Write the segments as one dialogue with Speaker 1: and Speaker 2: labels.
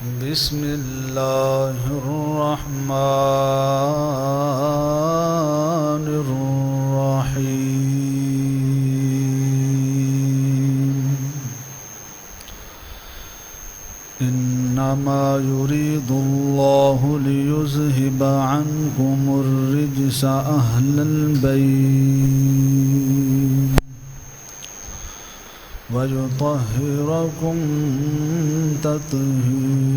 Speaker 1: بسم اللہ الرحمن الرحیم انما يريد الله ليذهب عنكم الرجس اهل البيت ويطهركم تطهيرا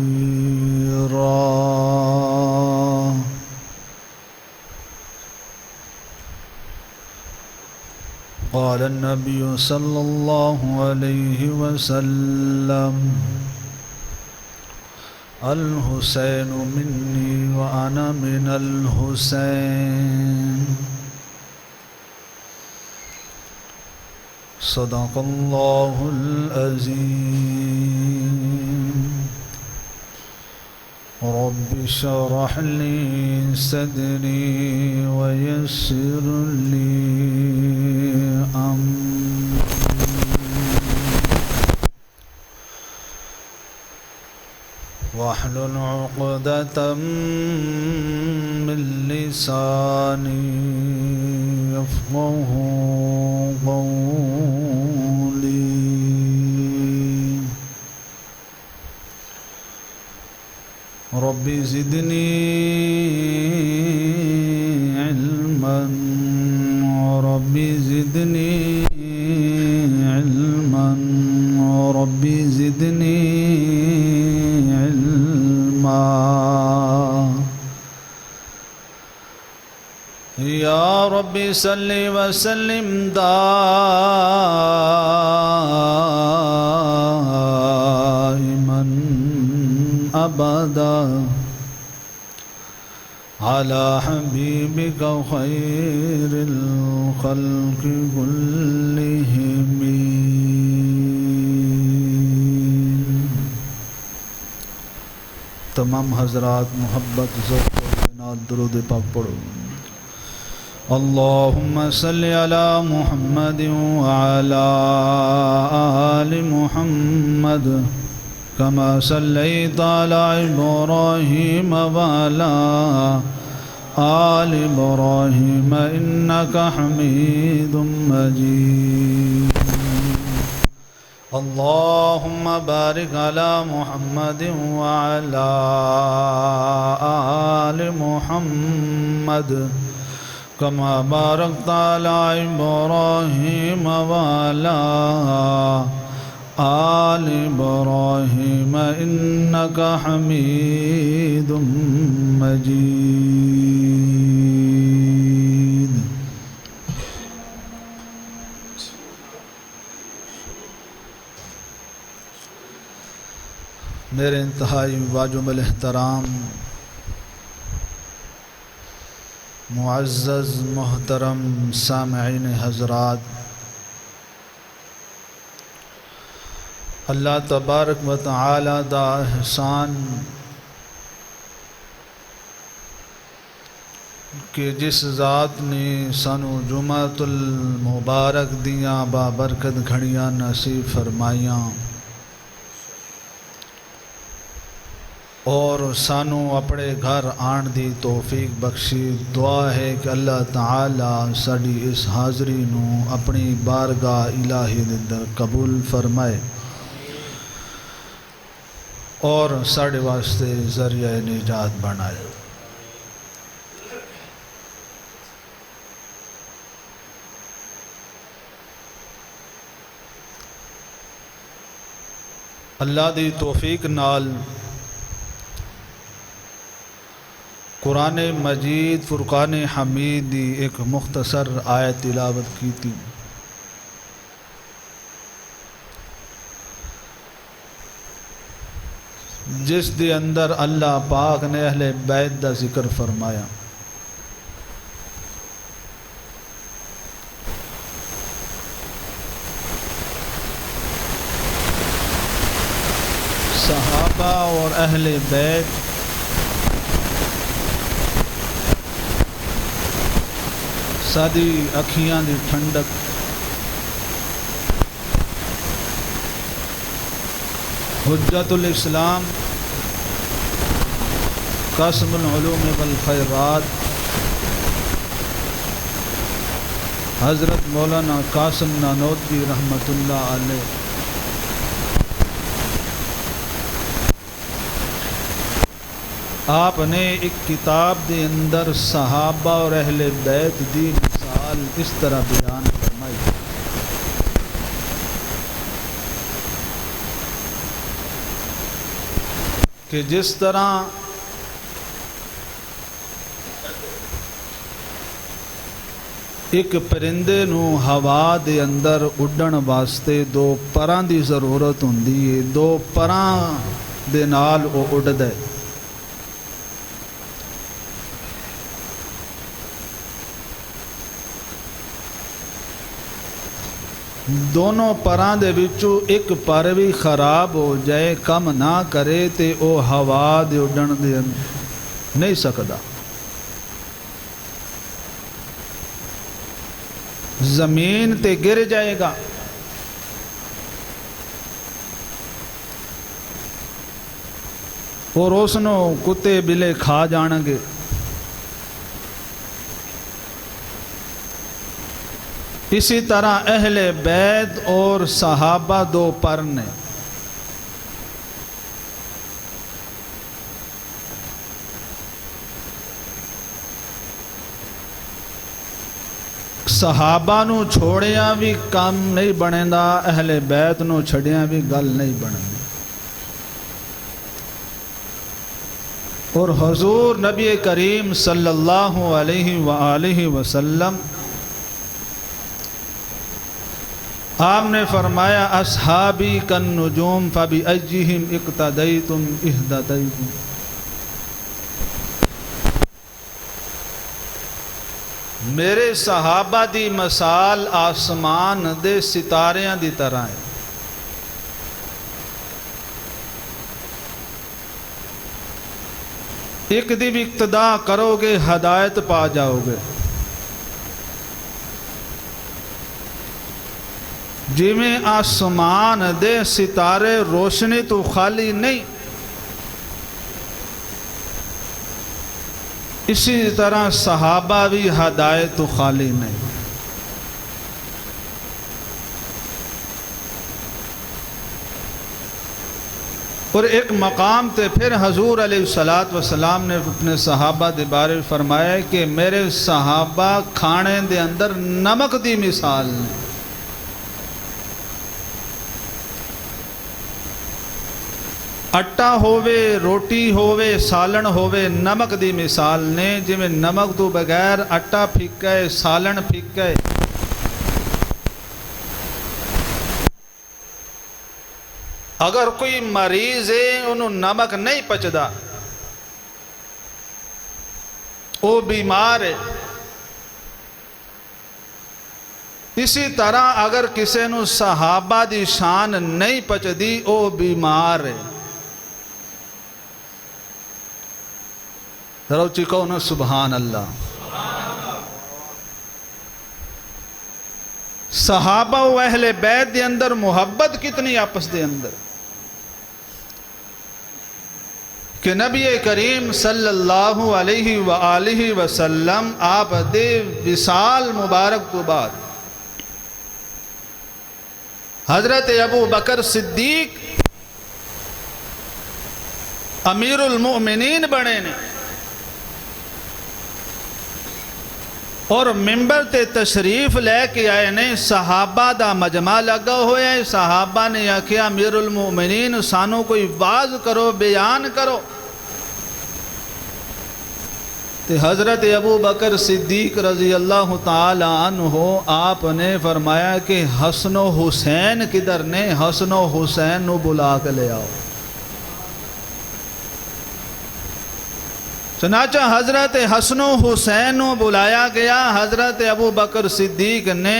Speaker 1: قال النبي صلى الله عليه وسلم الحسين مني وأنا من الحسين صدق الله العظيم رب اشرح لي صدري ويسر لي أمري واحلل عقدة من لساني يفقهوا قولي رب زدني علما رب زدني علما رب زدني علما یا رب صلی وسلم دائما ابدا على حبیبک خیر الخلق كلهم تمام حضرات محبت ذوق کے نال درود پاک پڑھو اللہم صلی علی محمد وعلی آل محمد کما صلیت علی ابراہیم وعلی آل ابراہیم انکا حمید مجید اللہم بارک علی محمد وعلی آل محمد کما بارکت علی ابراہیم وعلی آل ابراہیم انکا حمید مجید میرے انتہائی واجب الاحترام معزز محترم سامعین حضرات، اللہ تبارک و تعالی دا احسان کہ جس ذات نے سانو جمعۃ المبارک دیاں بابرکت گھڑیاں نصیب فرمائیاں اور سانو اپنے گھر آن دی توفیق بخشی، دعا ہے کہ اللہ تعالی ساڈی اس حاضری نو اپنی بارگاہ الہی دے اندر قبول فرمائے اور ساڈے واسطے ذریعہ نجات بنائے۔ اللہ دی توفیق نال قرآن مجید فرقان حمید دی ایک مختصر آیت تلاوت کی تھی۔ جس دے اندر اللہ پاک نے اہل بیت دا ذکر فرمایا۔ صحابہ اور اہل بیت سادی اکھیاں دی ٹھنڈک، حجت الاسلام قاسم العلوم والخیرات حضرت مولانا قاسم نانوتوی رحمۃ اللہ علیہ آپ نے ایک کتاب دے اندر صحابہ اور اہل بیت دی مثال اس طرح بیان فرمائی کہ جس طرح ایک پرندے نو ہوا دے اندر اڈن واسطے دو پراں دی ضرورت ہوندی ہے، دو پراں دے نال او اڈدا ہے۔ دونوں پراں دے وچوں ایک پر بھی خراب ہو جائے، کم نہ کرے تے او ہوا دے اڈن دے نہیں سکدا، زمین تے گر جائے گا۔ اور اس نو کتے بلے کھا جان گے۔ اسی طرح اہل بیت اور صحابہ دو پر نے، صحابہ نو چھوڑیاں بھی کام نہیں بنے دا، اہل بیت نو چھڑیاں بھی گل نہیں بنے دی۔ اور حضور نبی کریم صلی اللہ علیہ وآلہ وسلم آپ نے فرمایا اصحابی کن نجوم فبأیہم اقتدیتم اہتدیتم، میرے صحابہ دی مثال آسمان دے ستاریاں دی طرح ہے۔ ایک دی بھی اقتدا کرو گے ہدایت پا جاؤ گے۔ جی میں آسمان دے ستارے روشنی تو خالی نہیں، اسی طرح صحابہ بھی ہدایت تو خالی نہیں۔ اور ایک مقام تے پھر حضور علیہ السلام نے اپنے صحابہ دے بارے فرمایا کہ میرے صحابہ کھانے دے اندر نمک دی مثال نے۔ اٹا ہووے، روٹی ہووے، سالن ہووے، نمک دی مثال نے۔ جی میں نمک تو بغیر اٹا پھکا ہے، سالن پھکا ہے۔ اگر کوئی مریض ہے انہوں نمک نہیں پچدا، وہ بیمار ہے۔ اسی طرح اگر کسی نو صحابہ دی شان نہیں پچدی، وہ بیمار ہے۔ روچی کہو نا سبحان اللہ۔ صحابہ و اہل بیت دے اندر محبت کتنی آپس دے اندر کہ نبی کریم صلی اللہ علیہ وآلہ وسلم آپ دے وصال مبارک تو بعد حضرت ابو بکر صدیق امیر المؤمنین بنے نے، اور ممبر تے تشریف لے کے آئے نے۔ صحابہ دا مجمع لگا ہویا ہے، صحابہ نے آکھیا امیر المؤمنین سانو کوئی واز کرو، بیان کرو۔ تے حضرت ابو بکر صدیق رضی اللہ تعالی عنہ آپ نے فرمایا کہ حسن و حسین کدھر نے؟ حسن و حسین نو بلا کے لے آؤ۔ چنانچہ حضرت حسن و حسین نو بلایا گیا۔ حضرت ابو بکر صدیق نے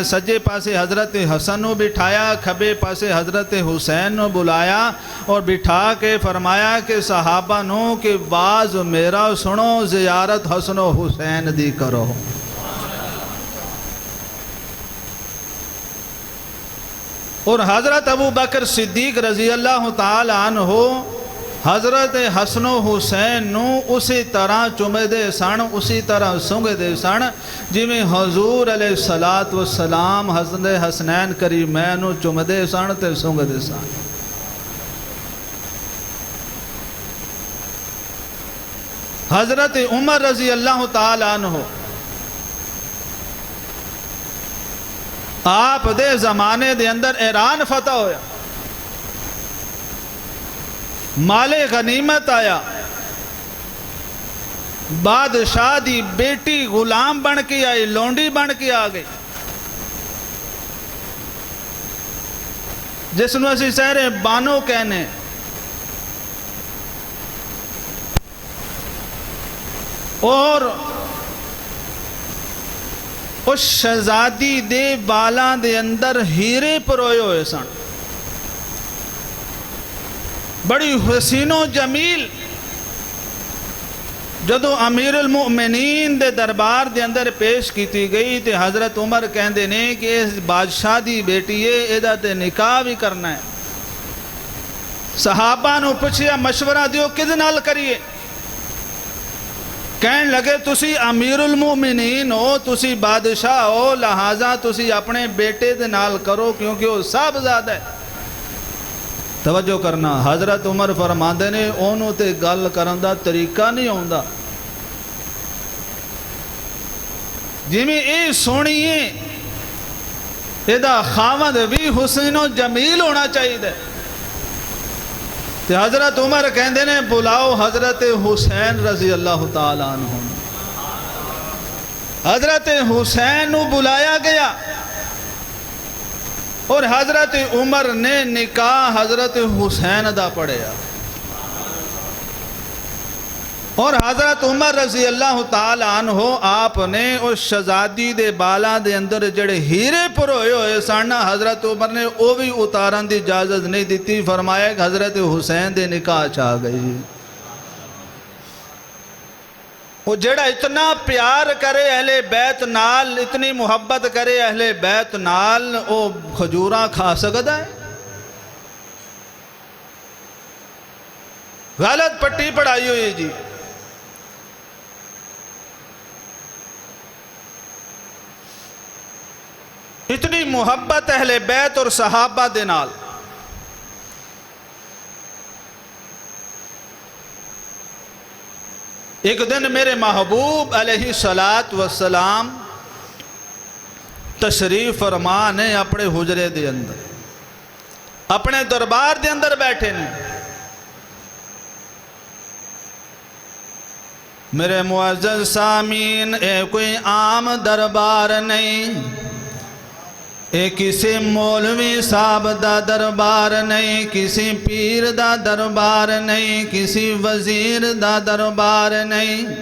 Speaker 1: سجے پاسے حضرت حسن نو بٹھایا، کھبے پاسے حضرت حسین نو بلایا اور بٹھا کے فرمایا کہ صحابہ نو کہ واز میرا سنو، زیارت حسن و حسین دی کرو۔ اور حضرت ابو بکر صدیق رضی اللہ تعالی عنہ حضرت حسن و حسین نو اسی طرح چومے دے سن، اسی طرح سونگے دے سن جی میں حضور علیہ السلام حضرت حسنین کریمین نو چومے دے سن تے سونگے دے سن۔ حضرت عمر رضی اللہ تعالیٰ عنہ آپ دے زمانے دے اندر ایران فتح ہویا، مال غنیمت آیا، بادشاہ دی بیٹی غلام بن کے آئی، لونڈی بن کے آ گئی، جس نو اسی سہرے بانو کہنے۔ اور اس شہزادی دے بالاں دے اندر ہیرے پروئے ہوئے سن، بڑی حسین و جمیل۔ جدو امیر المؤمنین دے دربار دے اندر پیش کیتی گئی تے حضرت عمر کہندے نے کہ اس بادشاہ دی بیٹی ہے، ایدہ تے نکاح بھی کرنا ہے۔ صحابہ نو پچھیا مشورہ دیو کد نال کریے؟ کہن لگے تسی امیر المؤمنین ہو، تسی بادشاہ ہو، لہذا تسی اپنے بیٹے دے نال کرو کیونکہ وہ صاحب زیادہ ہے۔ توجہ کرنا، حضرت عمر فرماندے نے اونوں تے گل کرن دا طریقہ نہیں ہوندا، جویں اے سونی ہے ایدا خاوند بھی حسین و جمیل ہونا چاہیے۔ تے حضرت عمر کہندے نے بلاؤ حضرت حسین رضی اللہ تعالیٰ عنہ۔ حضرت حسین نو بلایا گیا اور حضرت عمر نے نکاح حضرت حسین دا پڑھیا، اور حضرت عمر رضی اللہ تعالیٰ عنہ آپ نے اس شہزادی دے بالا دے اندر جڑے ہیرے پروئے ہوئے سن، حضرت عمر نے او بھی اتارن دی اجازت نہیں دیتی، فرمایا کہ حضرت حسین دے نکاح چاہ گئی۔ وہ جڑا اتنا پیار کرے اہل بیت نال، اتنی محبت کرے اہل بیت نال، وہ کھجوراں کھا سکتا ہے؟ غلط پٹی پڑھائی ہوئی جی۔ اتنی محبت اہل بیت اور صحابہ دے نال۔ ایک دن میرے محبوب علیہ السلام تشریف فرما نے اپنے حجرے دے اندر، اپنے دربار دے اندر بیٹھے نے۔ میرے معزز سامعین، اے کوئی عام دربار نہیں، اے کسی مولوی صاحب دا دربار نہیں، کسی پیر دا دربار نہیں، کسی وزیر دا دربار نہیں،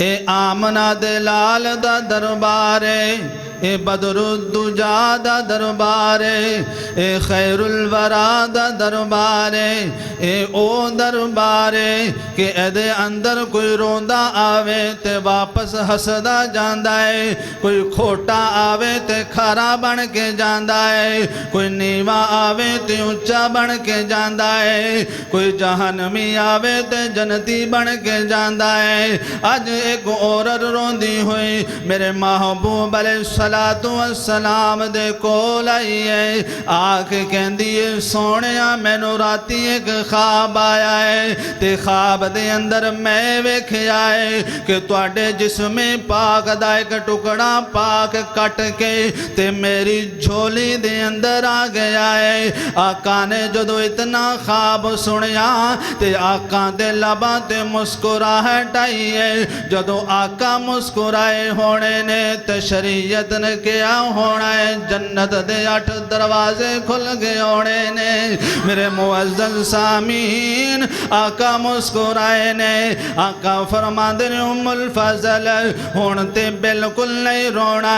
Speaker 1: اے آمنہ دلال دا دربار ہے، اے بدر الدجا دا دربار ہے، اے خیر الورا دا دربار ہے، اے او دربار ہے کہ ایدے اندر کوئی روندہ آوے تے واپس ہسدا جاندہ ہے، کوئی کھوٹا آوے تے کھارا بن کے جاندہ ہے، کوئی نیوا آوے تے اونچا بن کے جاندہ ہے، کوئی جہنمی آوے تے جنتی بن کے جاندہ ہے۔ آج ایک عورت روندی ہوئی میرے محبوب علیہ السلام دے کول آئی ہے، آکھ کہندی ہے سونیا میں نو راتی ایک خواب آیا ہے، تے خواب دے اندر میں ویکھیا ہے کہ تواڈے جسم پاک دا ایک ٹکڑا پاک کٹ کے تے میری جھولی دے اندر آ گیا ہے۔ آقا نے جدو اتنا خواب سنیا تے آقا دے لباں تے مسکراہٹ آئی ہے۔ جدو آقا مسکرائے ہونے نے تے شریعت نے کیا ہونا ہے، جنت دے 8 دروازے کھل گئے ہونے نے۔ میرے معزز سامعین، آقا مسکرائے نے، آقا فرما دے ام الفضل ہون تے بالکل نہیں رونا۔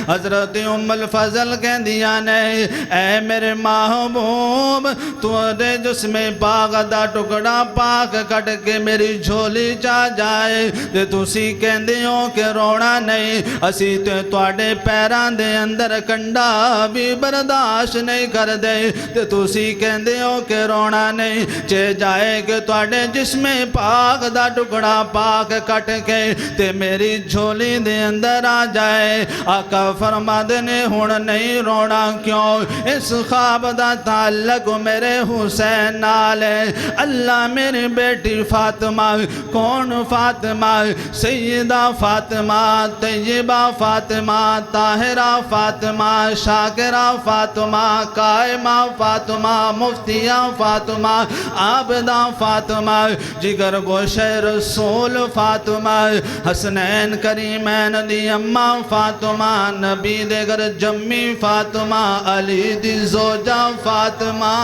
Speaker 1: حضرت ام الفضل کہہ دیا نے اے میرے محبوب، تو دے جسم پاک دا ٹکڑا پاک کٹ کے میری جھولی چاہ جائے تے تسی کہندے ہو کہ رونا نہیں، اسی تے تواڈے پیراں دے اندر کنڈا بھی برداشت نہیں کر دے تے تسی کہندے ہو کہ رونا نہیں چے جائے کہ تواڈے جسم پاک دا ٹکڑا پاک کٹ کے تے میری جھولی دے اندر آ جائے آقا فرماندے نے ہن نہیں رونا کیوں اس خواب دا تعلق میرے حسین نال ہے اللہ میری بیٹی فاطمہ کون فاطمہ سیدہ فاطمہ طیبہ فاطمہ طاہرہ فاطمہ شاکرہ فاطمہ قائمہ فاطمہ مفتیہ فاطمہ عابدہ فاطمہ جگر گوش رسول فاطمہ حسنین کریمین دی اماں فاطمہ نبی دے گر جمی فاطمہ علی دی زوجہ فاطمہ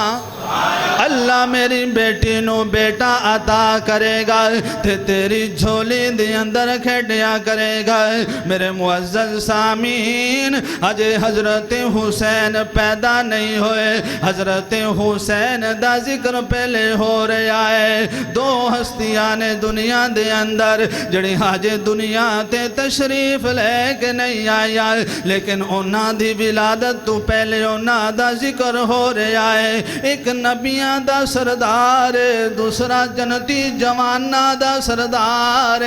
Speaker 1: اللہ میری بیٹی نو بیٹا عطا کرے گا تے تیری جھولی دی اندر کھیڑیا کرے گا میرے معزز سامین اجے حضرت حسین پیدا نہیں ہوئے حضرت حسین دا ذکر پہلے ہو رہا ہے دو ہستیاں نے دنیا دے اندر جڑی آجے دنیا تے تشریف لے کے نہیں آیا لیکن انہاں دی ولادت تو پہلے انہاں دا ذکر ہو رہا ہے ایک نبیاں دا سردار دوسرا جنتی جوانہ دا سردار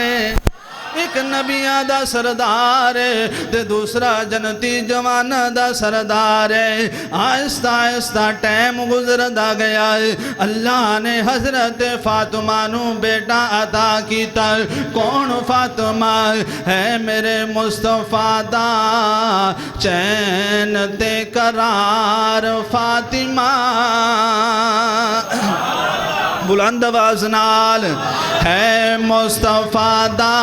Speaker 1: ایک نبیاں دا سردار تے دوسرا جنتی جوانہ دا سردار آہستہ آہستہ ٹائم گزردا گیا اللہ نے حضرت فاطمہ نو بیٹا عطا کیتا کون فاطمہ ہے میرے مصطفیٰ دا چین تے قرار فاطمہ بلند آواز نال ہے مصطفیٰ دا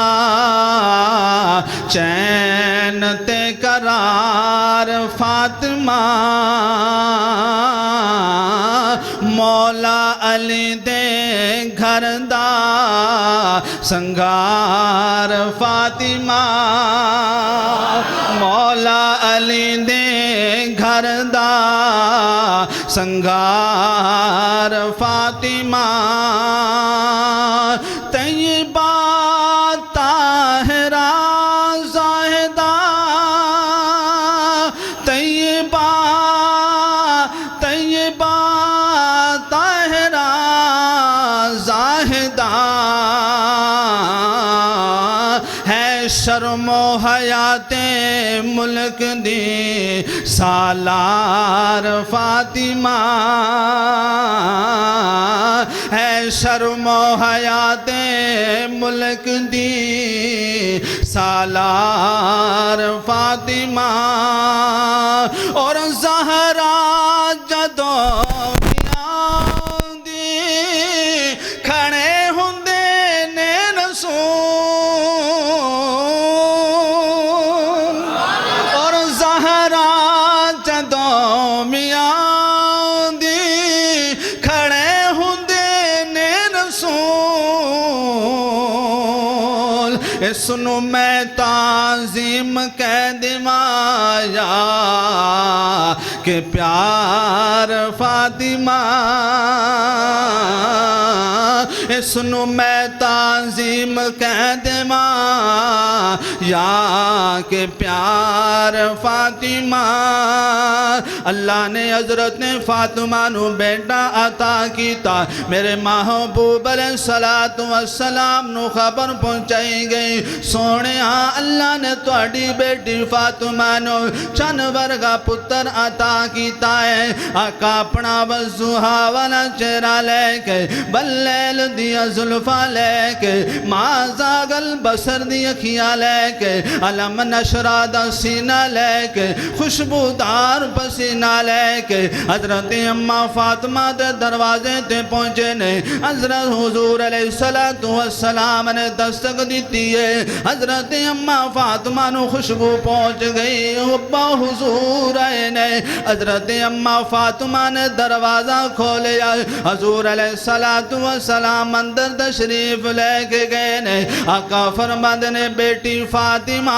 Speaker 1: چین تے قرار فاطمہ مولا علی دے گھر دا سنگار فاطمہ مولا علی دے گھر دا سنگار فاطمہ طیبہ طاہرہ زاہدہ طیبہ طاہرہ زاہدہ ہے شرم و حیات ملک دی سالار فاطمہ ہے شرم و حیات ملک دی سالار فاطمہ اور زہرا جدو دی کھڑے ہوندے نے رسول اور زہرا جدو دی کھڑے ہوندے نے رسول اس نو میں تعظیم کہہ دمایا کہ پیار فاطمہ اس نو میں تعظیم کہہ دمایا کہ پیار فاطمہ اللہ نے حضرت فاطمہ نو بیٹا عطا کیتا میرے محبوب علیہ السلام نو خبر پہنچائی گئی سونے اللہ نے تواڈی بیٹی فاطمہ نو چن ورگا پتر عطا کیتا ہے آقا اپنا وضحا والا چہرہ لے کے باللیل دیا زلفا لے کے ما زاغل بصر دیا کھیا لے کے علم نشرہ دا سینہ لے کے خوشبودار پسینہ لے کے حضرت اماں فاطمہ دے دروازے تے پہنچے نے حضرت حضور علیہ السلام نے دستک دیتی ہے حضرت اماں فاطمہ نو خوشبو پہنچ گئی ابا حضور آئے نے حضرت اماں فاطمہ نے دروازہ کھولیا حضور علیہ السلام اندر تشریف لے کے گئے نے آقا فرماندے نے بیٹی فاطمہ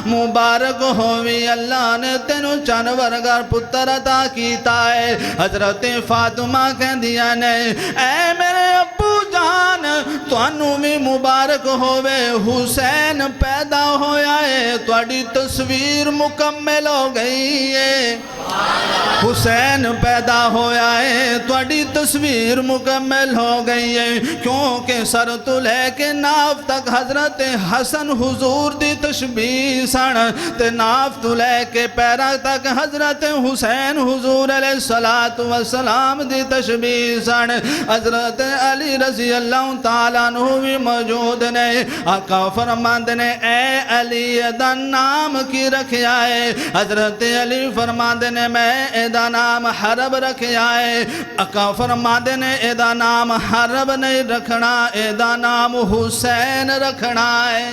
Speaker 1: مبارک ہوئی اللہ نے تینو چن ورگا پتر عطا کیتا ہے حضرت فاطمہ کہہ دیا نے اے میرے ابو جان تانوں بھی مبارک ہوئے حسین پیدا ہویا ہے تواڈی تصویر مکمل ہو گئی ہے حسین پیدا ہویا ہے تواڈی تصویر مکمل ہو گئی ہے کیونکہ سر تو لے کے ناف تک حضرت حسن حضور دی تشبیہ سن تے ناف تو لے کے پیرا تک حضرت حسین حضور علیہ السلام دی تشبیہ سن حضرت علی رضی اللہ تعالیٰ عنہ بھی موجود نے آقا فرماندے نے اے علی دا نام کی رکھیا ہے حضرت علی فرماندے نے میں ایدہ نام حرب رکھیا ہے آقا فرماندے نے ایدہ نام حرب نہیں رکھنا ایدہ نام حسین رکھنا ہے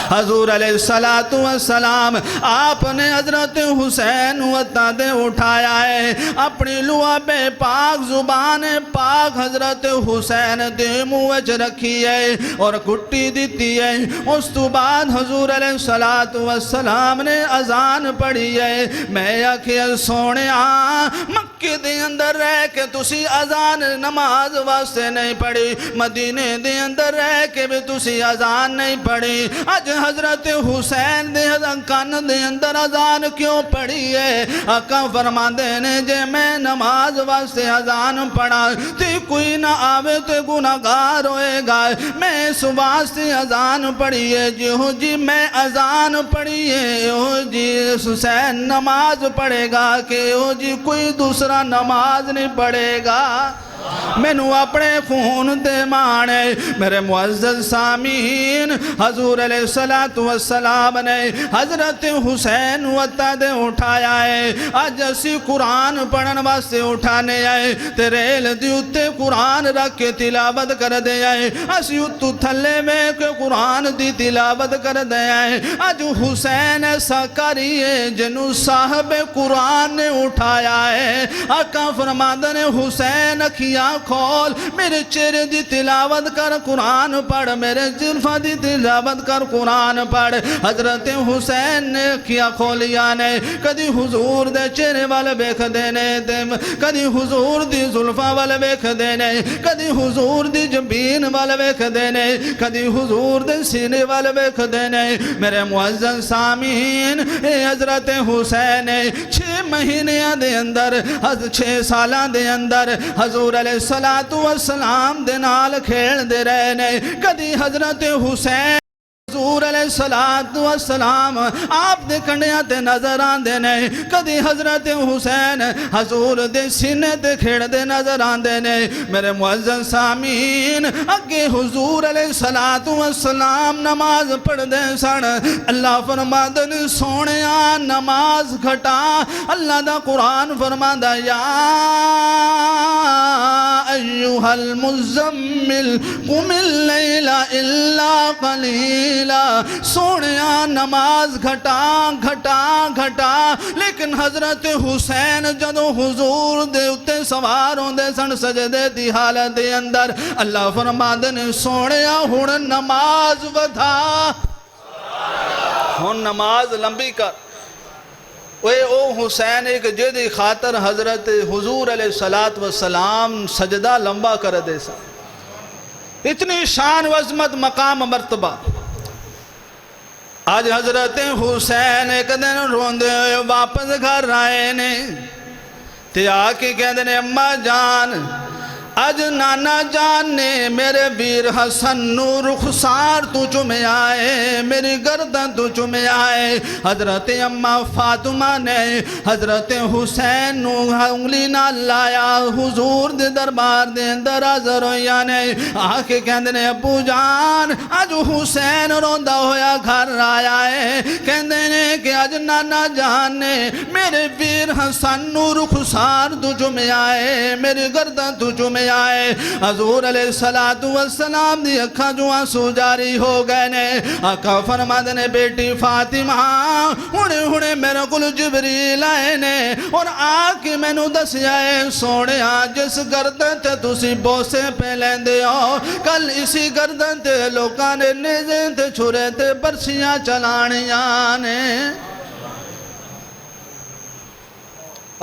Speaker 1: حضور علیہ السلام آپ نے حضرت حسین وطا دے اٹھایا ہے اپنی لعب پاک زبان پاک حضرت حسین دے موچ رکھی ہے اور کٹی دیتی ہے اس تو بعد حضور علیہ السلام نے اذان پڑھی ہے میں آکھیا سونے مکے دے اندر رہ کے تسی اذان نماز واسطے نہیں پڑھی مدینے دے اندر رہ کے بھی تسی اذان نہیں پڑھی آج حضرت حسین دے کان دے اندر اذان کیوں پڑھی ہے آقا فرماندے نے جے میں نماز واسطے اذان پڑھا تے کوئی نہ آوے تے گناہگار ہوئے گا میں اس واسطے اذان پڑھی ہے جی میں اذان پڑھی ہے جی حسین نماز پڑھے گا کہ جی کوئی دوسرا نماز نہیں پڑھے گا میں نو اپنے خون دے مانے میرے معزز سامین حضور علیہ السلام نے حضرت حسین وطا دے اٹھایا ہے آج اسی قرآن پڑھن واسے اٹھانے آئے تیریل دیوتے قرآن رکھ کے تلاوت کر دے آئے اسی اتو تھلے میں کے قرآن دی تلاوت کر دے آئے آج حسین ایسا کریے جنو صاحب قرآن نے اٹھایا ہے آقا فرماندے نے حسین کیا کھول میرے چہرے دی تلاوت کر قرآن پڑھ میرے جلفہ دی تلاوت کر قرآن پڑھ حضرت حسین نے کیا کھولیا نے کدی حضور دے چہرے والے بیکھ دینے کدی حضور دی زلفہ والے بیکھ دینے کدی حضور دی جبین والے بیکھ دینے کدی حضور دے سینے والے بیکھ دینے میرے معزز سامین حضرت حسین 6 مہینیاں دے اندر 6 سالاں دے اندر حضور علیہ السلام دے نال کھیل دے رہنے کدی حضرت حسین حضور علیہ السلام آپ دے کنڈیاں تے نظر آن دینے کدی حضرت حسین حضور دے سینے تے کھیڑ دے نظر آن دینے میرے معزز سامین اگے حضور علیہ السلام نماز پڑھ دے سن اللہ فرمادن سونیا نماز گھٹا اللہ دا قرآن فرمادا یا ایوہ المزمل قم اللیل الا قلیل سونیا نماز گھٹا لیکن حضرت حسین جدو حضور دے اتے سوار ہوندے سن سجدے دی حالت دے اندر اللہ فرماندے نے سونیا ہن نماز ودھا ہن نماز لمبی کر او حسین ایک جدی خاطر حضرت حضور علیہ السلام سجدہ لمبا کر دے سا اتنی شان و عظمت مقام مرتبہ آج حضرت حسین ایک دن روندے واپس گھر آئے نے تے آکے کہتے نے اماں جان آج نانا جان نے میرے ویر حسن نو رخسار تو چمے آئے میری گردن تو چمے آئے حضرت اماں فاطمہ نے حضرت حسین نو انگلی نہ لایا حضور دے دربار دے اندر حضر ہویا نے آکے کہندے نے ابو جان آج حسین روندہ ہویا گھر آیا ہے کہندے نے کہ آج نانا جان نے میرے ویر حسن نو رخسار تو چمے آئے میری گردن تو چمے آئے حضور علیہ السلام دی اکھا جو آنسو جاری ہو گئے نے آقا فرماندے نے بیٹی فاطمہ ہونے میرے کل جبریل آئے نے اور آکے میں نو دس جائے سوڑے جس گردن تے تسی بوسے پہ لیندے ہو کل اسی گردن تے لوکاں نے نیزے تے چھرے تے برسیاں چلانیاں نے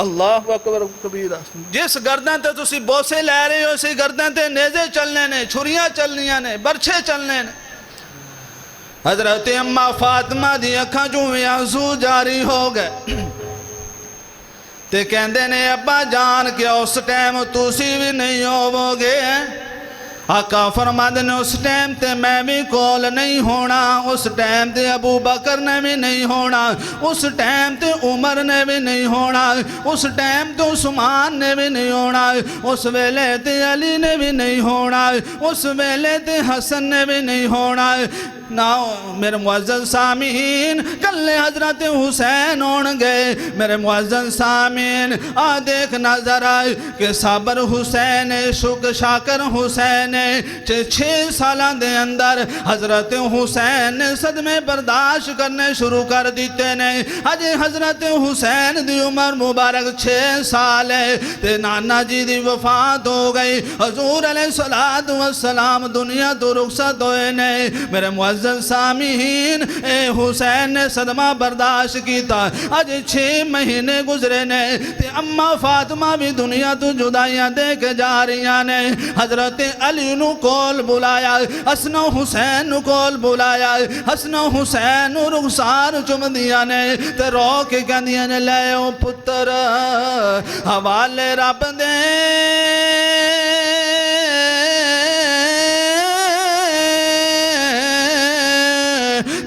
Speaker 1: اللہ اکبر کبیرہ جس گردن تے تسی بوسے لے رہے ہو اسی گردن تے نیزے چلنے نے چھریاں چلنیاں نے برچھے چلنے نے حضرت اماں فاطمہ دی اکھاں جو آنسو جاری ہو گئے تے کہندے نے ابا جان کیا اس ٹائم تسی بھی نہیں ہوو گے آقا فرماتے نے اس ٹائم تے میں بھی کول نہیں ہونا اس ٹائم تے ابو بکر نے بھی نہیں ہونا اس ٹائم تے عمر نے بھی نہیں ہونا اس ٹائم تے عثمان نے بھی نہیں ہونا اس ویلے تے علی نے بھی نہیں ہونا اس ویلے تے حسن نے بھی نہیں ہونا ناؤ میرے معزز سامعین کل حضرت حسین ہون گئے میرے معزز سامعین دیکھ نظر آئے کہ صابر حسین شکر شاکر حسین 6 سالان دے اندر حضرت حسین صدمے برداشت کرنے شروع کر دیتے نے اجے حضرت حسین دی عمر مبارک 6 سال ہے تے نانا جی دی وفات ہو گئی حضور علیہ السلام دنیا تو رخصت ہوئے نے میرے معزز سامعین اے حسین نے صدمہ برداشت کیتا آج 6 مہینے گزرے نے تے اماں فاطمہ بھی دنیا تو جدائیاں دے کے جا رہیاں نے حضرت علی نو کول بلایا حسن و حسین نو کول بلایا حسن و حسین نو رخسار چم دیا نے تے رو کے کہندیاں نے لے او پتر حوالے رب دے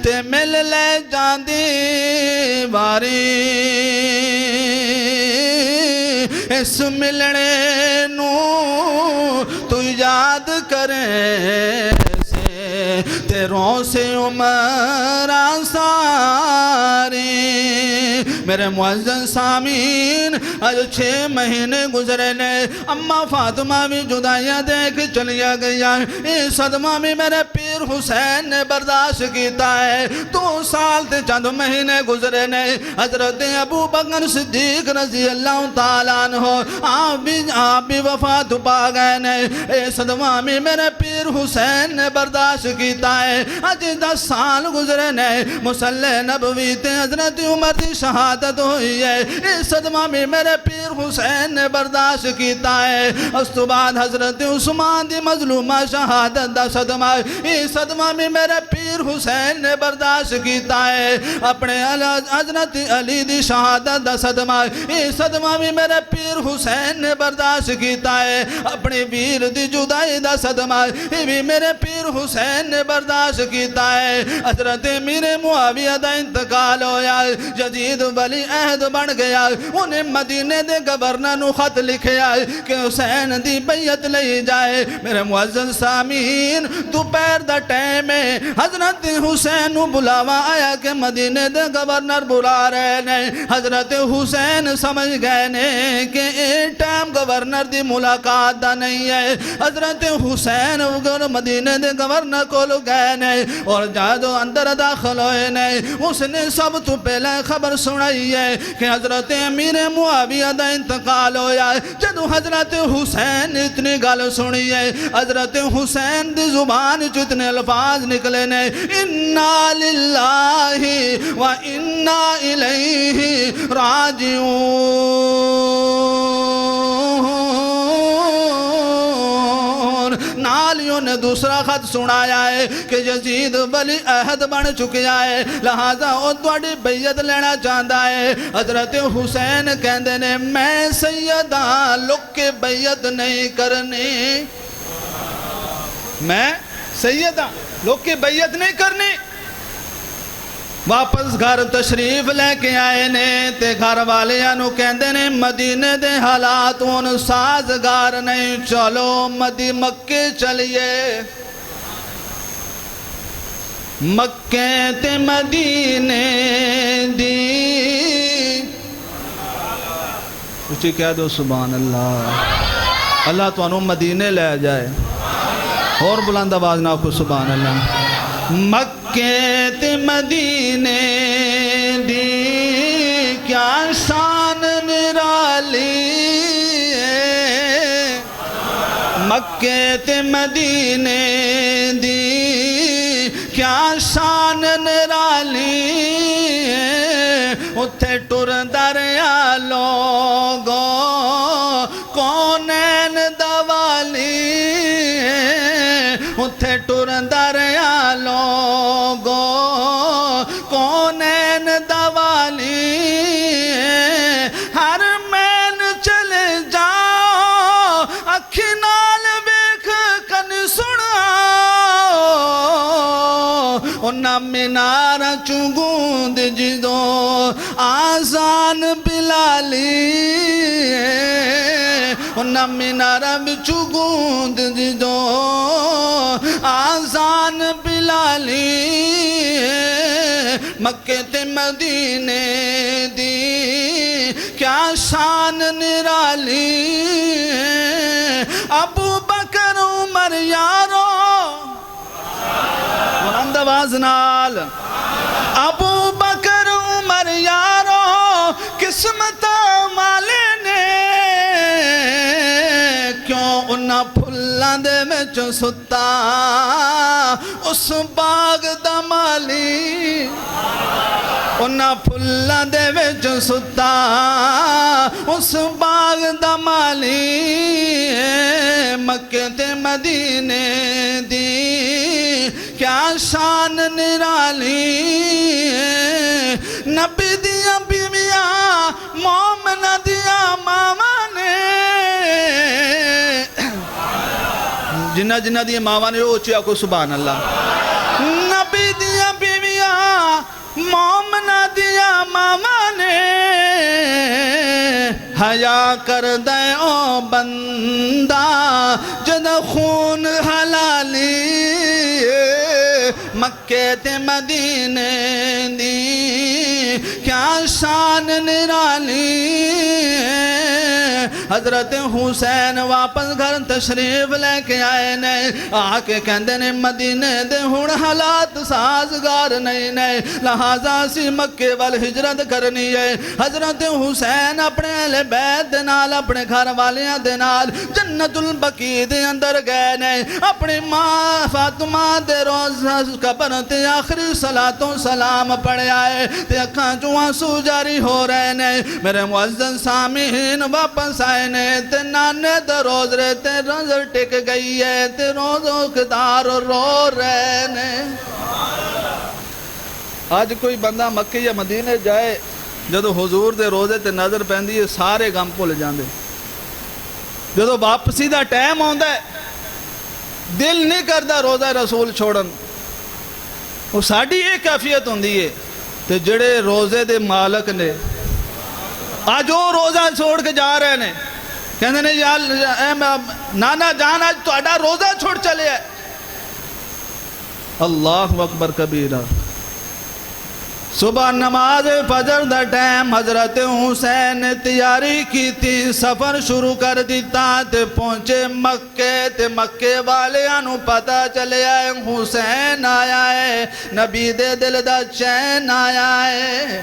Speaker 1: تے مل لے جاندی باری اس ملنے نو تو یاد کرے سے تیروں سے عمر ساری میرے معزز سامعین آج 6 مہینے گزرے نے اماں فاطمہ بھی جدائیاں دیکھ چلیا گیا اس صدمہ میں میرے پیر حسین نے برداشت کیتا ہے 2 سال تے چند مہینے گزرے نے حضرت ابو بکر صدیق رضی اللہ تعالیٰ عنہ آپ بھی وفات پا گئے نے اس صدمہ میں میرے پیر حسین نے برداشت کیتا ہے آج 10 سال گزرے نے مصلی نبوی تے حضرت عمر دی شہادت ہوئی ہے اس صدمہ میں میرے پیر حسین نے برداشت کیتا ہے اس تو بعد حضرت عثمان دی مظلومہ شہادت دا صدمہ اس صدمہ میں میرے پیر حسین نے برداشت کیتا ہے اپنے حضرت علی دی شہادت دا صدمہ اس صدمہ میں میرے پیر حسین نے برداشت کیتا ہے اپنے ویر دی جدائی دا صدمہ یہ بھی میرے پیر حسین نے برداشت کیتا ہے حضرت امیر معاویہ دا انتقال ہویا یزید ولی عہد بن گیا انہیں مدینے دے گورنر نو خط لکھیا کہ حسین دی بیعت لئی جائے میرے معزز سامعین دوپہر دا ٹائم ہے حضرت حسین نو بلاوا آیا کہ مدینے دے گورنر بلا رہے نے حضرت حسین سمجھ گئے نے کہ ایک ٹائم گورنر دی ملاقات دا نہیں ہے حضرت حسین مدینے دے گورنر کو لو گئے نے اور جادو اندر داخل ہوئے نے اس نے سب تو پہلے خبر سنائی ہے کہ حضرت امیر معاویہ دا انتقال ہویا ہے جدو حضرت حسین اتنی گل سنی ہے حضرت حسین دی زبان جتنے الفاظ نکلے نے انا للہ و انا الیہ راجعون نالیوں نے دوسرا خط سنایا ہے کہ یزید ولی عہد بن چکیا ہے لہذا وہ تواڈی بیعت لینا چاہتا ہے حضرت حسین کہندے نے میں سیدہ لک کے بیعت نہیں کرنی میں سیدہ لک کے بیعت نہیں کرنی واپس گھر تشریف لے کے آئے نے تے گھر والیاں نو کہندے نے مدینے دے حالات ان سازگار نہیں چلو مکے چلیے مکے تے مدینے دی اچھی کہہ دو سبحان اللہ اللہ تو انہوں مدینے لے جائے اور بلند آواز نہ کو سبحان اللہ مکے تے مدینے دی کیا شان نرالی ہے مکے تے مدینے دی کیا شان نرالی ہے اتھے ٹر دریا لوگو کونین دوالی اتھے ٹر دریا لوگو کونین دوالی ہر مین چلے جاؤ اکھی نال بیکھ کن سناؤ انہا منار چنگوند جدو آزان بلالی انہا منار چنگوند جدو آزان بلالی مکے تے مدینے دی کیا شان نرالی ابو بکر عمر یارو بلند آواز نال ابو بکر عمر یارو قسمت مالے نے کیوں انہا پھلاں دے وچ ستا اس باغ دا مالی انہا پھلاں دے وچ ستا اس باغ دا مالی مکے تے مدینے دی کیا شان نرالی نبی دیا بیویاں مومن دیا ماما نے جنہ جنہ دیا ماما نے اوچیا کو سبحان اللہ نبی دیا بیویاں مومن دیا ماما نے حیا کر دے او بندہ جد خون حلالی مکے تے مدینے دی کیا شان نرالی حضرت حسین واپس گھر تشریف لے کے آئے نے آکے کہندے نے مدینے دے ہون حالات سازگار نہیں نے لہذا سی مکے وال ہجرت کرنی ہے حضرت حسین اپنے اہل بیت دے نال اپنے گھر والیاں دے نال جنت البقیع دے اندر گئے نے اپنی ماں فاطمہ دے روز قبر تے آخری صلاۃ و سلام پڑھے آئے تے اکھاں چوں آنسو جاری ہو رہے نے میرے معزز سامعین واپس آئے نے تے نانے دے روز رہے تے نظر ٹک گئی ہے تے روزوں کدار رو رہے نے آج کوئی بندہ مکے یا مدینے جائے جدو حضور دے روزے تے نظر پہندی ہے سارے غم بھول جاندے جدو واپسی دا ٹائم ہوندا ہے دل نہیں کردا روزہ رسول چھوڑن وہ ساڑی ایک کیفیت ہوندی ہے تے جڑے روزے دے مالک نے آج وہ روزہ چھوڑ کے جا رہے نے کہندے نے یا نانا جان آج تو آڈا روزہ چھوڑ چلے ہے اللہ اکبر کبیرہ صبح نماز فجر دا ٹائم حضرت حسین تیاری کی تھی سفر شروع کر دیتا تے پہنچے مکے تے مکے والے آنو پتہ چلے آئے حسین آیا ہے نبی دے دل دا چین آیا ہے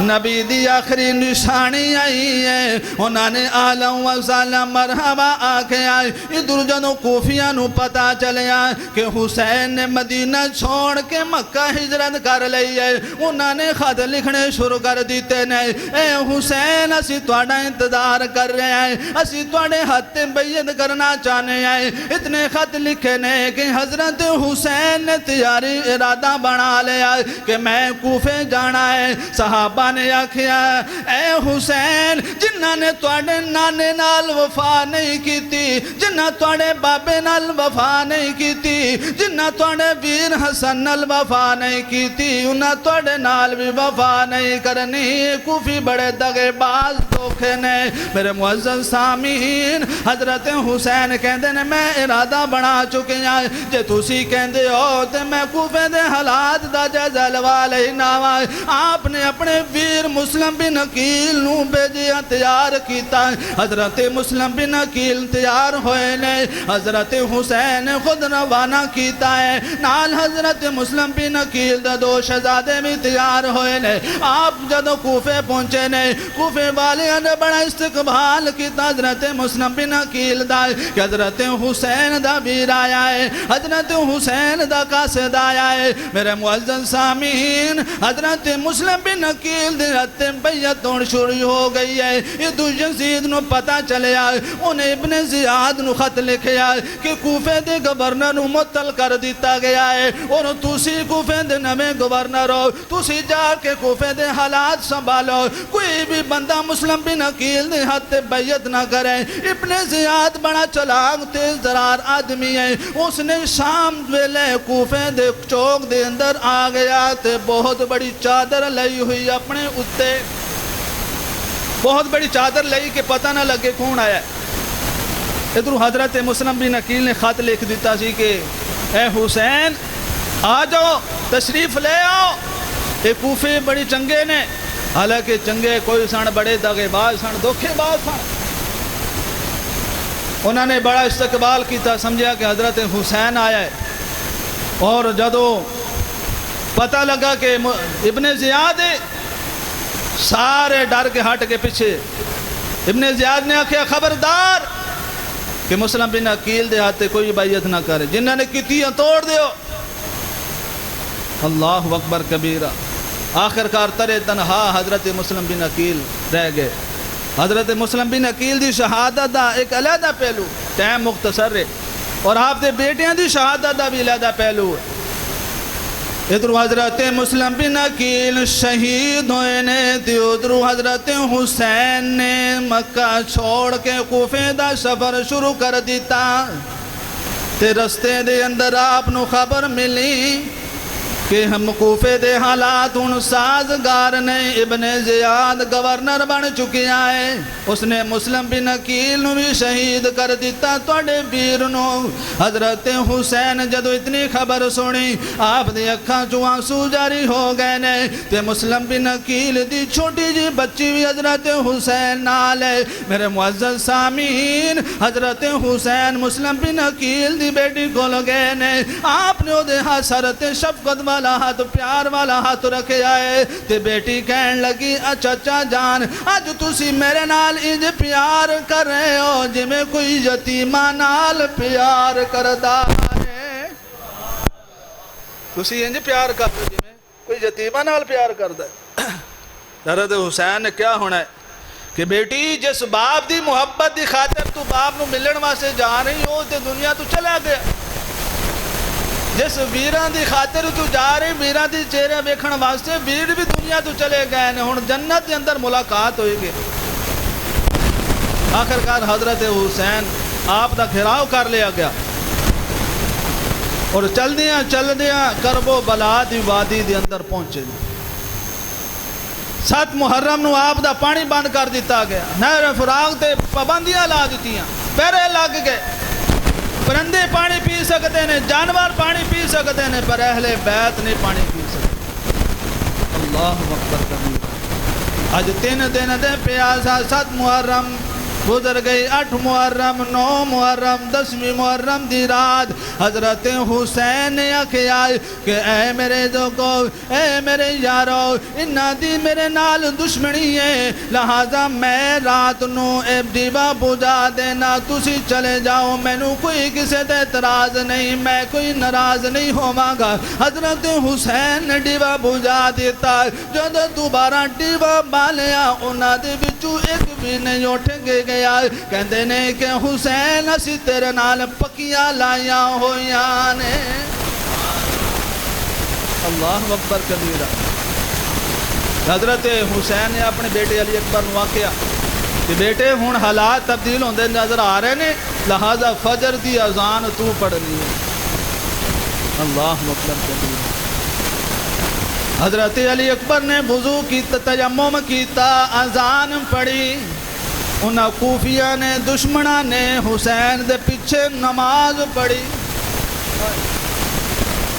Speaker 1: نبی دی آخری نشانی آئی ہے انہوں نے آلم و سالم مرحبا آکے آئی ادھر جنو کوفیاں نو پتا چلے آئے کہ حسین نے مدینہ چھوڑ کے مکہ ہجرت کر لئی ہے انہوں نے خط لکھنے شروع کر دیتے نے اے حسین اسی توڑا انتظار کر رہے ہیں اسی توڑے حد بیعت کرنا چاہنے ہیں اتنے خط لکھے نے کہ حضرت حسین نے تیاری ارادہ بنا لیا کہ میں کوفے جانا ہے صحابہ نے آکھیا اے حسین جنہ نے توڑے نانے نال وفا نہیں کی تھی جنہ توڑے بابے نال وفا نہیں کی تھی جنہ توڑے ویر حسن نال وفا نہیں کی تھی انہ توڑے نال بھی وفا نہیں کرنی کوفی بڑے دغے باز دھوکے نے میرے معزز سامعین حضرت حسین کہندے نے میں ارادہ بنا چکے ہیں جے تسی کہندے ہو تے میں کوفے دے حالات دا جزا لوا لینا آپ نے اپنے ویر مسلم بن عقیل نو بھیجیا تیار کیتا حضرت مسلم بن عقیل تیار ہوئے نے حضرت حسین خود روانہ کیتا ہے نال حضرت مسلم بن عقیل دا دو شہزادے بھی لئی تیار ہوئے نے. آپ جدو کوفے پہنچے نے, کوفے والیاں نے بڑا استقبال کیتا حضرت مسلم بن عقیل دا کہ حضرت حسین دا ویر آیا ہے, حضرت حسین دا قاصد آیا ہے. میرے معزز سامعین, حضرت مسلم بن عقیل دی رت بیعت ہون شروع ہو گئی ہے. ادو یزید نو پتہ چلیا, انہیں ابن زیاد نو خط لکھیا کہ کوفے دے گورنر نو معطل کر دیتا گیا ہے, اور تسی کوفے دے نویں گورنر ہو, تسی جا کے کوفے دے حالات سنبھالو, کوئی بھی بندہ مسلم بن عقیل دے ہاتھ بیعت نہ کرے. ابن زیاد بڑا چلاک تیز درار آدمی ہے, اس نے شام ویلے کوفے دے چوک دے اندر آ گیا تے بہت بڑی چادر لئی ہوئی اپنے اتے, بہت بڑی چادر لئی کہ پتہ نہ لگے کون آیا ہے. ادھر حضرت مسلم بن عقیل نے خط لکھ دیتا سی کہ اے حسین آ جاؤ, تشریف لے آؤ, اے کوفے بڑی چنگے نے. حالانکہ چنگے کوئی سن, بڑے دغے باز سن, دھوکے باز سن. انہوں نے بڑا استقبال کیتا, سمجھا کہ حضرت حسین آیا ہے. اور جدو پتہ لگا کہ ابن زیاد ہے, سارے ڈر کے ہٹ کے پیچھے. ابن زیاد نے آکھیا خبردار کہ مسلم بن عقیل دے ہاتھے کوئی بیعت نہ کرے, جنہوں نے کیتیاں توڑ دیو. اللہ اکبر کبیرہ. آخرکار ترے تنہا حضرت مسلم بن عقیل رہ گئے. حضرت مسلم بن عقیل دی شہادت دا ایک علیحدہ پہلو, ٹائم مختصر ہے, اور آپ دے بیٹیاں دی شہادت دا بھی علیحدہ پہلو ہے. ادھر حضرت مسلم بن عقیل شہید ہوئے نے, ادھر حضرت حسین نے مکہ چھوڑ کے کوفے دا سفر شروع کر دیتا. تے رستے دے اندر آپ نو خبر ملی کہ ہم کوفے دے حالات ان سازگار نے. ابن زیاد گورنر بن چکیا ہے, اس نے مسلم بن عقیل نو بھی شہید کر دیتا. توڑے ویر نو حضرت حسین جدو اتنی خبر سنی, آپ دی اکھاں چوں آنسو جاری ہو گئے نے. تے مسلم بن عقیل دی چھوٹی جی بچی بھی حضرت حسین نال ہے. میرے معزز سامعین, حضرت حسین مسلم بن عقیل دی بیٹی کول گئے نے. آپ نے دے حسرت شفقت والا ہاتھ, پیار والا ہاتھ رکھے آئے. تے بیٹی کہن لگی چچا جان, اج تسی میرے نال انج پیار کر رہے ہو جی میں کوئی یتیمہ نال پیار کردا ہے. تسی انج پیار کر رہے جی میں کوئی یتیمہ نال پیار کردا ہے. حضرت حسین نے کیا ہونا ہے کہ بیٹی جس باپ دی محبت دی خاطر تو باپ نو ملن واسطے جا رہی ہو تے دنیا تو چلا گیا. جس ویران دی خاطر تو جا رہے, ویران دی چہرے بیکھن واسطے, ویر بھی دنیا تو چلے گئے نے. ہن جنت دے اندر ملاقات ہوئے گی. آخرکار حضرت حسین آپ دا گھراؤ کر لیا گیا, اور چل دیاں کرب و بلا دی وادی دے اندر پہنچے. 7 محرم نو آپ دا پانی بند کر دیتا گیا. نہر فراغ تے پابندیاں لا دیتیاں, پہرے لگ گئے. پرندے پانی پی سکتے ہیں, جانور پانی پی سکتے ہیں, پر اہل بیت نہیں پانی پی سکتے. اللہ اکبر کبیر. آج 3 دن دے پیاسا. 7 محرم گزر گئی, 8 محرم, 9 محرم, 10ویں محرم دی رات حضرت حسین نے آکھیا کہ اے میرے دوکو, اے میرے یارو, انہاں دی میرے نال دشمنی ہے, لہذا میں رات نو اے دیوا بجھا دینا, تسی چلے جاؤ, مینوں کوئی کسے تے اعتراض نہیں, میں کوئی ناراض نہیں ہوواں گا. حضرت حسین نے دیوا بجھا دیتا. جد دوبارہ دیوا بالیا, انہاں دے وچوں ایک بھی نہیں اٹھ کے گیا. کہندے نے کہ حسین اسی تیرے نال پکیاں لائیاں ہویاں نے. اللہ اکبر کبیرہ. حضرت حسین نے اپنے بیٹے علی اکبر نو آکھیا کہ بیٹے ہن حالات تبدیل ہوندے نظر آ رہے نے, لہذا فجر دی اذان تو پڑھنی ہے. اللہ اکبر کبیرہ. حضرت علی اکبر نے وضو کیتا, تیمم کیتا, اذان پڑھی. انہاں کوفیہ نے, دشمنہ نے حسین دے پیچھے نماز پڑھی.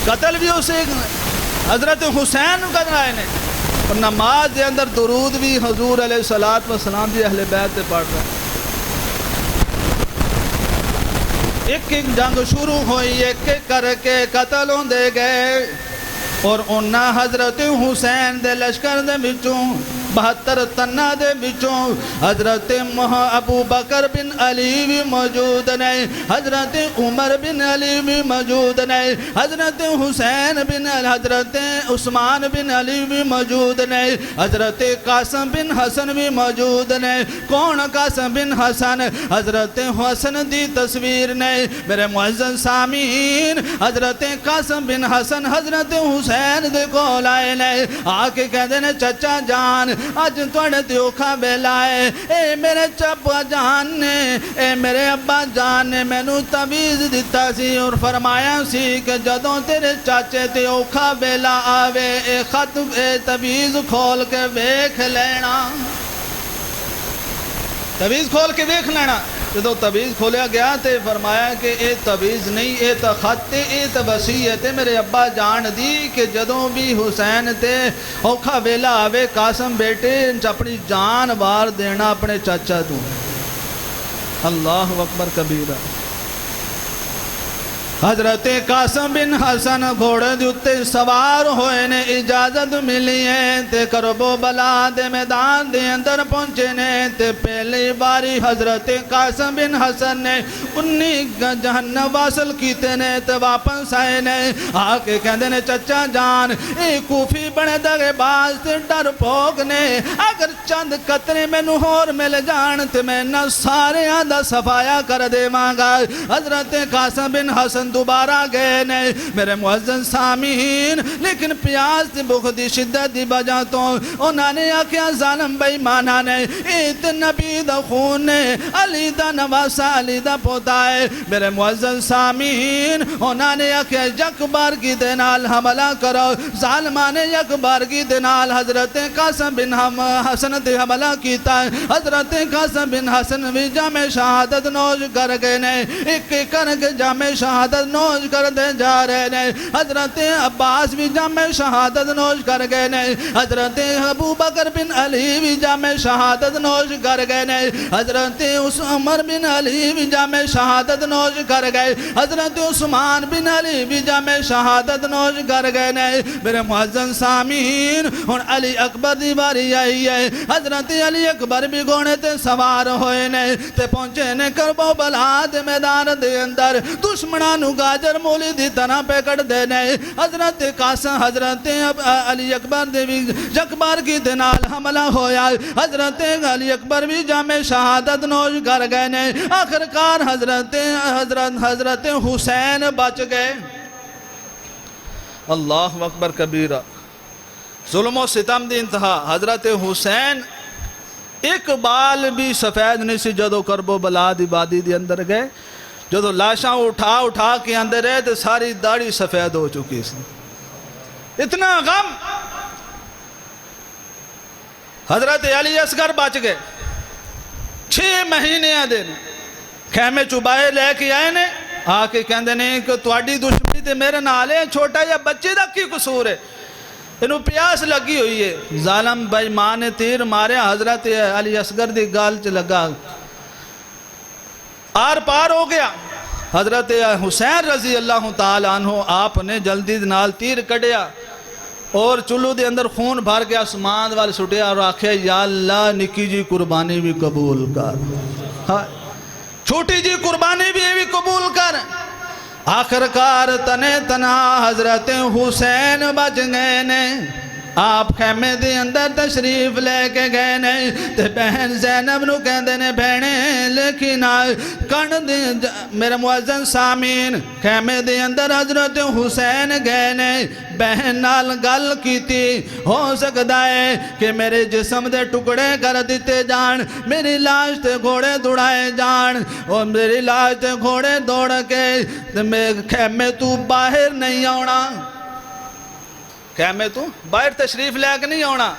Speaker 1: قتل بھی اسے حضرت حسین قتل آئے نے, اور نماز دے اندر درود بھی حضور علیہ السلام دی اہل بیت تے پڑھ رہے. ایک ایک جنگ شروع ہوئی, ایک ایک کر کے قتل ہوندے گئے. اور انہاں حضرت حسین دے لشکر دے وچوں 72 تنہ دے وچوں حضرت ابو بکر بن علی بھی موجود نے، حضرت عمر بن علی بھی موجود نے، حضرت حسین بن حضرت عثمان بن علی بھی موجود نے، حضرت قاسم بن حسن بھی موجود نے۔ کون قاسم بن حسن؟ حضرت حسن دی تصویر نے میرے معزز سامعین۔ حضرت قاسم بن حسن حضرت حسین دے کول آئے نے، آ کے کہتے نے چچا جان اج توڑے دیوکھا بیلائے، اے میرے چپا جان نے، اے میرے ابا جان نے مینو تعویذ دیتا سی اور فرمایا سی کہ جدوں تیرے چاچے تے اوکھا بیلا آوے اے خط اے تعویذ کھول کے ویکھ لینا، تعویذ کھول کے دیکھ لینا۔ جدو تعویذ کھولیا گیا تے فرمایا کہ اے تعویذ نہیں، اے تا خط تے اے تا وصیت میرے ابا جان دی کہ جدوں بھی حسین تے اوکھا ویلا آوے قاسم بیٹے اپنی جان وار دینا اپنے چاچا تو۔ اللہ اکبر کبیرہ۔ حضرت قاسم بن حسن گھوڑے دیتے سوار ہوئے نے، اجازت ملی ہے تے کربلا دے میدان دے اندر پہنچے نے، تے پہلی باری حضرت قاسم بن حسن نے 19 جہنم واصل کیتے نے تے واپس آئے نے، آکے کہندے نے چچا جان اے کوفی بنے دگے باز تے ڈر پوک نے، اگر چند قطرے میں نہور مل جان تے میں نہ سارے آدھا صفایا کر دے مانگا۔ حضرت قاسم بن حسن دوبارہ گئے نے میرے معزز سامعین، لیکن پیاس دی بھوک دی شدت دی وجہ تو انہوں نے آکھیا ظالم بے ایمانہ نے ایت نبی دا خون نے، علی دا نواسا علی دا پوتا ہے۔ میرے معزز سامعین انہوں نے آکھیا یک بارگی دے نال حملہ کرو، ظالمہ نے یک بارگی دے نال حضرت قاسم بن حسن دے حملہ کیتا ہے۔ حضرت قاسم بن حسن بھی جامع شہادت نوش کر گئے نے، ایک کر کے جامع شہادت نوش کر دے جا رہے نے۔ حضرت عباس بھی جامع شہادت نوش کر گئے نے، حضرت ابو بکر بن علی بھی جامع شہادت نوش کر گئے نے، حضرت عمر بن علی بھی جامع شہادت نوش کر گئے، حضرت عثمان بن علی بھی جامع شہادت نوش کر گئے نے۔ میرے معزز سامعین ہن علی اکبر دی باری آئی ہے، حضرت علی اکبر بھی گھوڑے تے سوار ہوئے نے تے پہنچے نے کربلا دے میدان دے اندر، دشمنان گاجر مولی دی طرح پیکڑ دینے۔ حضرت قاسم حضرت علی اکبر دے بھی جکبار کی دنال حملہ ہویا، حضرت علی اکبر بھی جامع شہادت نوش کر گئے نے۔ آخرکار حضرت حسین بچ گئے۔ اللہ اکبر کبیرہ۔ ظلم و ستم دی انتہا۔ حضرت حسین ایک بال بھی سفید نہیں سی جدو کربلا دی وادی دی اندر گئے، جدو لاشاں اٹھا کے اندر رہے تو ساری داڑھی سفید ہو چکی سی، اتنا غم۔ حضرت علی اصغر بچ گئے، 6 مہینے دن خیمے چوبائے لے کے آئے نے، آ کے کہندے نے کہ تواڈی دشمنی تے میرے نال ہے، چھوٹا یا بچے دا کی قصور ہے، انہوں پیاس لگی ہوئی ہے۔ ظالم بھائی ماں نے تیر ماریا، حضرت علی اصغر دی گال چ لگا، آر پار ہو گیا۔ حضرت حسین رضی اللہ تعالیٰ عنہ آپ نے جلدی نال تیر کڑیا اور چلو دے اندر خون بھر کے آسمان والے سٹیا اور آکھے یا اللہ نکی جی قربانی بھی قبول کر، چھوٹی جی قربانی بھی قبول کر۔ آخرکار تنے تنہا حضرت حسین بچ گئے نے، آپ خیمے دے اندر تشریف لے کے گئے نے، تے بہن زینب نو کہندے نے بہنے لیکن کن دے میرے معزز سامعین خیمے دے اندر حضرت حسین گئے نے، بہن نال گل کیتی، ہو سکتا ہے کہ میرے جسم دے ٹکڑے کر دیتے جان، میری لاش تے گھوڑے دوڑائے جان، اور میری لاش تے گھوڑے دوڑ کے خیمے تو باہر نہیں آنا، خیمے تو باہر تشریف لے کے نہیں آنا۔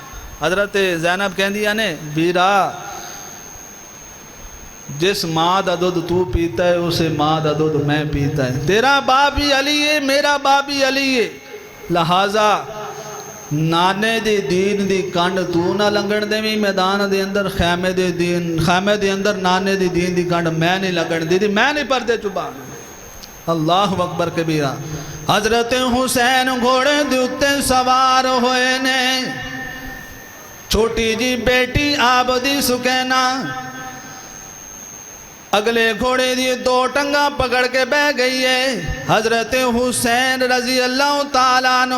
Speaker 1: حضرت زینب کہن دیا نے بیرا جس ماں دا دودھ تو پیتا ہے اسے ماں دا دودھ میں پیتا ہے، تیرا باپ بھی علی ہے میرا باپ بھی علی ہے، لہٰذا نانے دی دین دی کنڈ تو نہ لنگن دے بھی میدان دے اندر خیمے دے اندر نانے دی دین دی کنڈ میں نہیں لنگن دی، میں نہیں پردے چبانا۔ اللہ اکبر کبیرہ۔ حضرت حسین گھوڑے دے اتے سوار ہوئے نے، چھوٹی جی بیٹی آپ دی سکینہ اگلے گھوڑے دی دو ٹنگا پکڑ کے بہ گئی ہے۔ حضرت حسین رضی اللہ تعالیٰ عنہ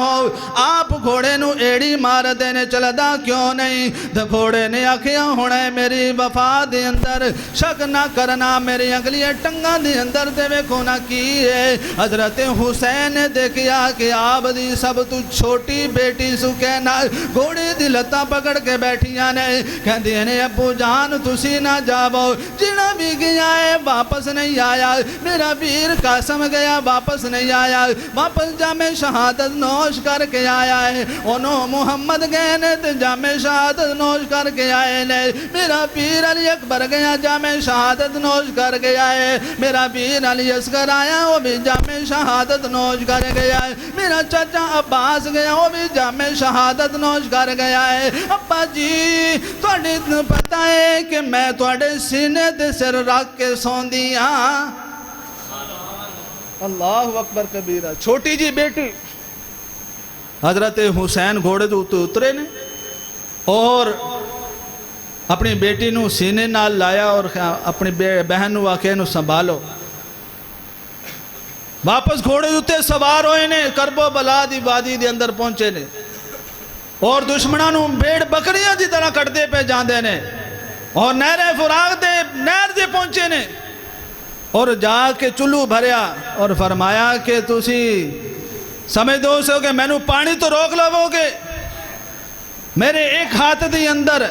Speaker 1: آپ گھوڑے نو ایڑی مار دینے چلا دا کیوں نہیں؟ دا گھوڑے نے آکھیا ہونے میری وفا دے اندر شک نہ کرنا، میری اگلی ٹنگا دے اندر تے میں کھونا کی ہے۔ حضرت حسین نے دیکھیا کہ آپ دی سب تو چھوٹی بیٹی سکینہ گھوڑے دی لتا پکڑ کے بیٹھیاں نے، کہہ دینے ابو جان تسی نہ جاؤ، جنہ بھی گیا واپس نہیں آیا، میرا ویر قاسم گیا واپس نہیں آیا، واپس جامع شہادت نوش کر کے آیا ہے، انہوں محمد گئے نے تو جامع شہادت نوش کر کے آئے نے، میرا ویر علی اکبر گیا جامع شہادت نوش کر کے آئے، میرا ویر علی اصغر آیا وہ بھی جامع شہادت نوش کر گیا ہے، میرا چچا عباس گیا وہ بھی جامع شہادت نوش کر گیا ہے۔ ابا جی تھوڑی پتہ ہے کہ میں تھوڑے سینے دے سر رکھ کے سون دیا۔ اللہ اکبر کبیرہ۔ چھوٹی جی بیٹی حضرت حسین گھوڑے تو اترے نے اور اپنی بیٹی نو سینے نال لایا اور اپنی بہن نو آکھے نو سنبھالو۔ واپس گھوڑے اتے سوار ہوئے نے، کرب و بلا دی وادی دے اندر پہنچے نے اور دشمنوں نو بھیڑ بکریاں دی طرح کٹتے پہ جاندے نے اور نہر فراق دے نہر دے پہنچے نے اور جا کے چلو بھریا اور فرمایا کہ تسی سمجھ دو سے ہو کہ میں نو پانی تو روک لو گے، میرے ایک ہاتھ دی اندر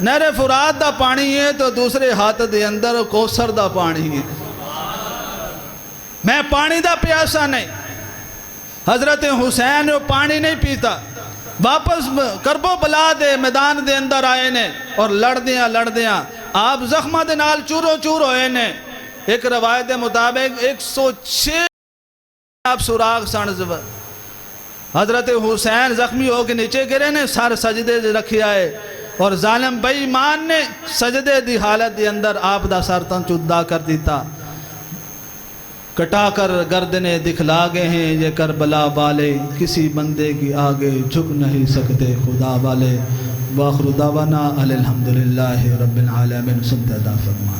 Speaker 1: نہر فرات دا پانی ہے تو دوسرے ہاتھ دی اندر کوثر دا پانی ہے، میں پانی دا پیاسا نہیں۔ حضرت حسین پانی نہیں پیتا، واپس کرب و بلا دے میدان دے اندر آئے نے اور لڑدیاں آپ زخمہ دے نال چورو چور ہوئے نے۔ ایک روایت دے مطابق 106 آپ سراغ سنزو۔ حضرت حسین زخمی ہو کے نیچے گرے نے، سر سجدے دے رکھی آئے اور ظالم بے ایمان نے سجدے دی حالت دے اندر آپ دا سر تن چودہ کر دیتا، کٹا کر گردنے دکھلا گئے ہیں یہ کربلا والے، کسی بندے کی آگے جھک نہیں سکتے خدا والے۔ وآخر دعوانا الحمدللہ رب العالمین۔ سنت ادا فرمان۔